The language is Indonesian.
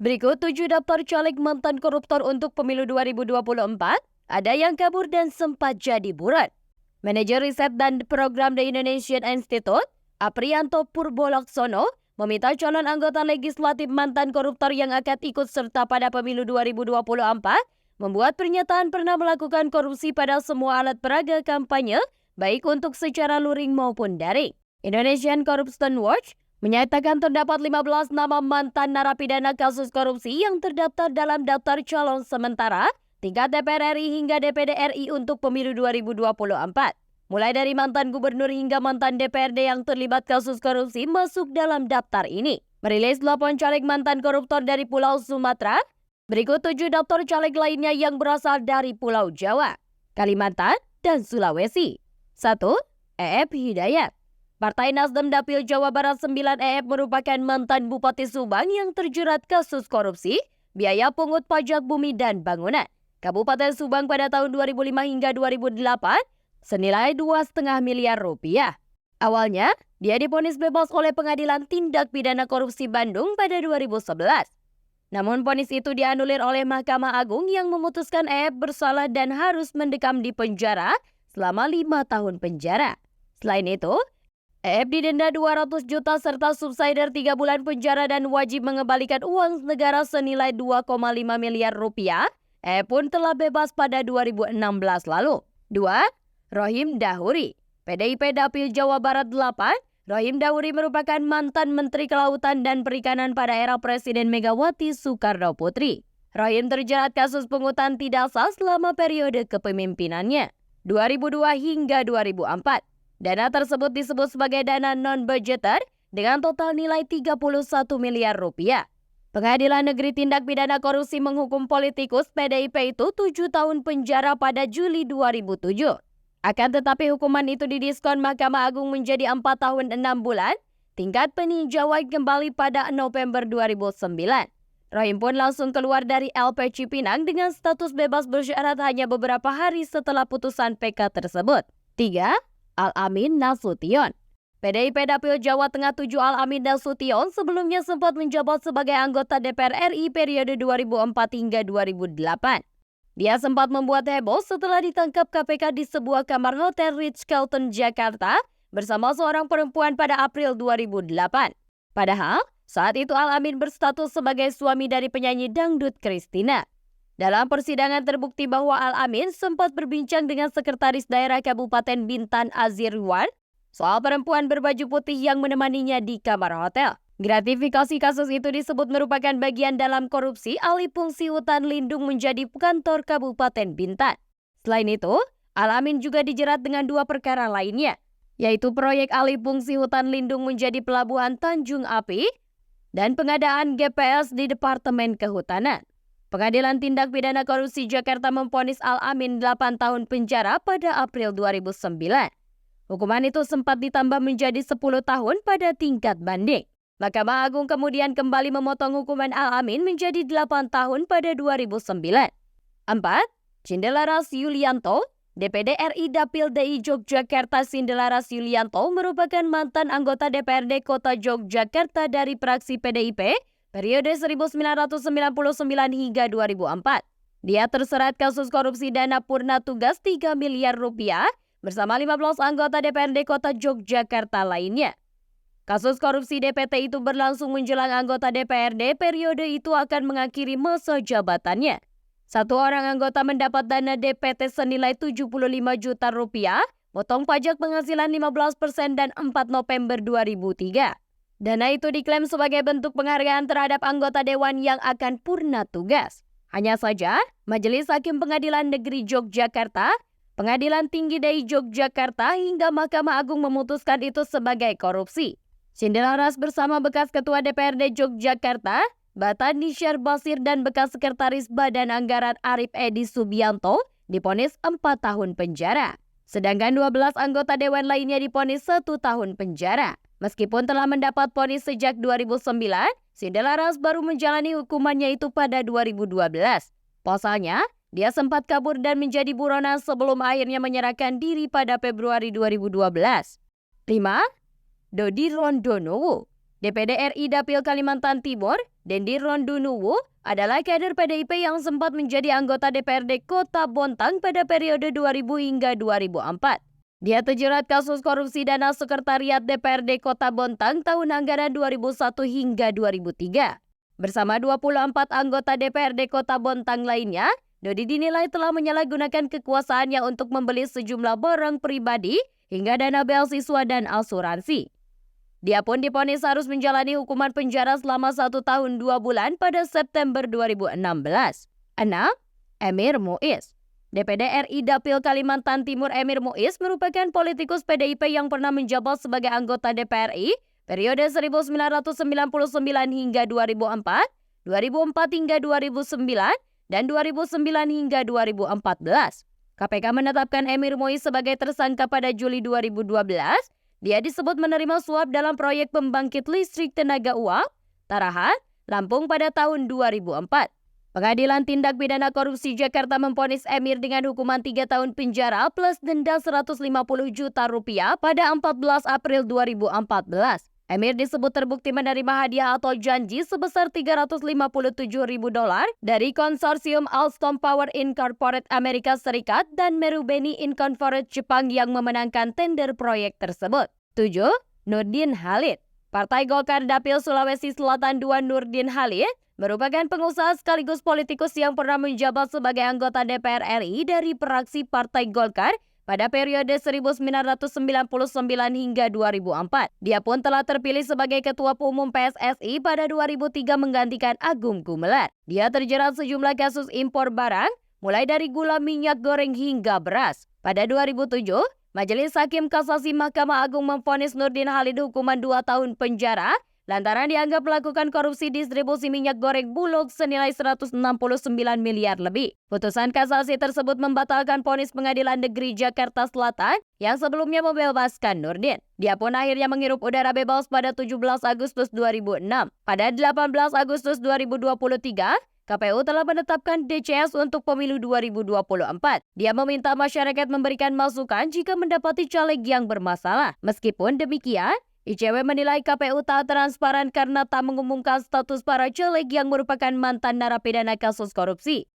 Berikut 7 daftar caleg mantan koruptor untuk pemilu 2024. Ada yang kabur dan sempat jadi buron. Manajer Riset dan Program The Indonesian Institute, Aprianto Purbolaksono, meminta calon anggota legislatif mantan koruptor yang akan ikut serta pada pemilu 2024 membuat pernyataan pernah melakukan korupsi pada semua alat peraga kampanye, baik untuk secara luring maupun daring. Indonesian Corruption Watch menyatakan terdapat 15 nama mantan narapidana kasus korupsi yang terdaftar dalam daftar calon sementara tingkat DPR RI hingga DPD RI untuk pemilu 2024. Mulai dari mantan gubernur hingga mantan DPRD yang terlibat kasus korupsi masuk dalam daftar ini. Merilis 8 caleg mantan koruptor dari Pulau Sumatera. Berikut 7 daftar caleg lainnya yang berasal dari Pulau Jawa, Kalimantan, dan Sulawesi. 1. E.F. Hidayat. Partai Nasdem Dapil Jawa Barat 9 E.F. merupakan mantan Bupati Subang yang terjerat kasus korupsi, biaya pungut pajak bumi dan bangunan Kabupaten Subang pada tahun 2005 hingga 2008 senilai 2,5 miliar rupiah. Awalnya, dia divonis bebas oleh Pengadilan Tindak Pidana Korupsi Bandung pada 2011. Namun vonis itu dianulir oleh Mahkamah Agung yang memutuskan E.F. bersalah dan harus mendekam di penjara selama 5 tahun penjara. Selain itu, E.F. didenda 200 juta serta subsidiar 3 bulan penjara dan wajib mengembalikan uang negara senilai 2,5 miliar rupiah. E.F. pun telah bebas pada 2016 lalu. 2. Rohim Dahuri. PDIP Dapil Jawa Barat 8. Rohim Dahuri merupakan mantan Menteri Kelautan dan Perikanan pada era Presiden Megawati Soekarno Putri. Rohim terjerat kasus pungutan tidak sah selama periode kepemimpinannya 2002 hingga 2004. Dana tersebut disebut sebagai dana non-budgeter dengan total nilai 31 miliar rupiah. Pengadilan Negeri Tindak Pidana Korupsi menghukum politikus PDIP itu 7 tahun penjara pada Juli 2007. Akan tetapi hukuman itu didiskon Mahkamah Agung menjadi 4 tahun 6 bulan, tingkat peninjauan kembali pada November 2009. Rohim pun langsung keluar dari LP Cipinang dengan status bebas bersyarat hanya beberapa hari setelah putusan PK tersebut. 3. Al-Amin Nasution. PDIP Dapil Jawa Tengah 7 Al-Amin Nasution sebelumnya sempat menjabat sebagai anggota DPR RI periode 2004 hingga 2008. Dia sempat membuat heboh setelah ditangkap KPK di sebuah kamar hotel Ritz-Carlton, Jakarta bersama seorang perempuan pada April 2008. Padahal, saat itu Al-Amin berstatus sebagai suami dari penyanyi dangdut Christina. Dalam persidangan terbukti bahwa Al-Amin sempat berbincang dengan Sekretaris Daerah Kabupaten Bintan Azirwan soal perempuan berbaju putih yang menemaninya di kamar hotel. Gratifikasi kasus itu disebut merupakan bagian dalam korupsi alih fungsi hutan lindung menjadi kantor Kabupaten Bintan. Selain itu, Al-Amin juga dijerat dengan 2 perkara lainnya, yaitu proyek alih fungsi hutan lindung menjadi pelabuhan Tanjung Api dan pengadaan GPS di Departemen Kehutanan. Pengadilan Tindak Pidana Korupsi Jakarta memvonis Al-Amin 8 tahun penjara pada April 2009. Hukuman itu sempat ditambah menjadi 10 tahun pada tingkat banding. Mahkamah Agung kemudian kembali memotong hukuman Al-Amin menjadi 8 tahun pada 2009. 4. Cindelaras Yulianto. DPD RI Dapil DI Yogyakarta Cindelaras Yulianto merupakan mantan anggota DPRD Kota Yogyakarta dari fraksi PDIP periode 1999 hingga 2004. Dia terserat kasus korupsi dana purna tugas 3 miliar rupiah bersama 15 anggota DPRD Kota Yogyakarta lainnya. Kasus korupsi DPT itu berlangsung menjelang anggota DPRD periode itu akan mengakhiri masa jabatannya. 1 orang anggota mendapat dana DPT senilai 75 juta rupiah, potong pajak penghasilan 15% dan 4 November 2003. Dana itu diklaim sebagai bentuk penghargaan terhadap anggota dewan yang akan purna tugas. Hanya saja, Majelis Hakim Pengadilan Negeri Yogyakarta, Pengadilan Tinggi DI Yogyakarta hingga Mahkamah Agung memutuskan itu sebagai korupsi. Cindelaras bersama bekas Ketua DPRD Yogyakarta, Batan Nisyar Basir dan bekas Sekretaris Badan Anggaran Arif Edi Subianto divonis 4 tahun penjara. Sedangkan 12 anggota dewan lainnya divonis 1 tahun penjara. Meskipun telah mendapat vonis sejak 2009, Cindelaras baru menjalani hukumannya itu pada 2012. Pasalnya, dia sempat kabur dan menjadi buronan sebelum akhirnya menyerahkan diri pada Februari 2012. 5. Dodi Rondonowo. DPD RI Dapil Kalimantan Timur, Dendi Rondunuwu adalah kader PDIP yang sempat menjadi anggota DPRD Kota Bontang pada periode 2000 hingga 2004. Dia terjerat kasus korupsi dana sekretariat DPRD Kota Bontang tahun anggaran 2001 hingga 2003. Bersama 24 anggota DPRD Kota Bontang lainnya, Dodi dinilai telah menyalahgunakan kekuasaannya untuk membeli sejumlah barang pribadi hingga dana beasiswa dan asuransi. Dia pun divonis harus menjalani hukuman penjara selama 1 tahun 2 bulan pada September 2016. 6. Emir Muiz. DPD RI Dapil Kalimantan Timur Emir Muiz merupakan politikus PDIP yang pernah menjabat sebagai anggota DPR RI periode 1999 hingga 2004, 2004 hingga 2009, dan 2009 hingga 2014. KPK menetapkan Emir Muiz sebagai tersangka pada Juli 2012. Dia disebut menerima suap dalam proyek pembangkit listrik tenaga uap, Tarahan, Lampung pada tahun 2004. Pengadilan Tindak Pidana Korupsi Jakarta memvonis Emir dengan hukuman 3 tahun penjara plus denda 150 juta rupiah pada 14 April 2014. Emir disebut terbukti menerima hadiah atau janji sebesar $357.000 dari konsorsium Alstom Power Incorporated Amerika Serikat dan Marubeni Incorporated Jepang yang memenangkan tender proyek tersebut. 7. Nurdin Halid. Partai Golkar Dapil Sulawesi Selatan II Nurdin Halid merupakan pengusaha sekaligus politikus yang pernah menjabat sebagai anggota DPR RI dari fraksi Partai Golkar pada periode 1999 hingga 2004. Dia pun telah terpilih sebagai Ketua Umum PSSI pada 2003 menggantikan Agung Gumelar. Dia terjerat sejumlah kasus impor barang, mulai dari gula, minyak goreng hingga beras. Pada 2007, Majelis Hakim Kasasi Mahkamah Agung memvonis Nurdin Halid hukuman 2 tahun penjara lantaran dianggap melakukan korupsi distribusi minyak goreng Bulog senilai 169 miliar lebih. Putusan kasasi tersebut membatalkan vonis Pengadilan Negeri Jakarta Selatan yang sebelumnya membebaskan Nurdin. Dia pun akhirnya menghirup udara bebas pada 17 Agustus 2006. Pada 18 Agustus 2023, KPU telah menetapkan DCS untuk pemilu 2024. Dia meminta masyarakat memberikan masukan jika mendapati caleg yang bermasalah. Meskipun demikian, ICW menilai KPU tak transparan karena tak mengumumkan status para caleg yang merupakan mantan narapidana kasus korupsi.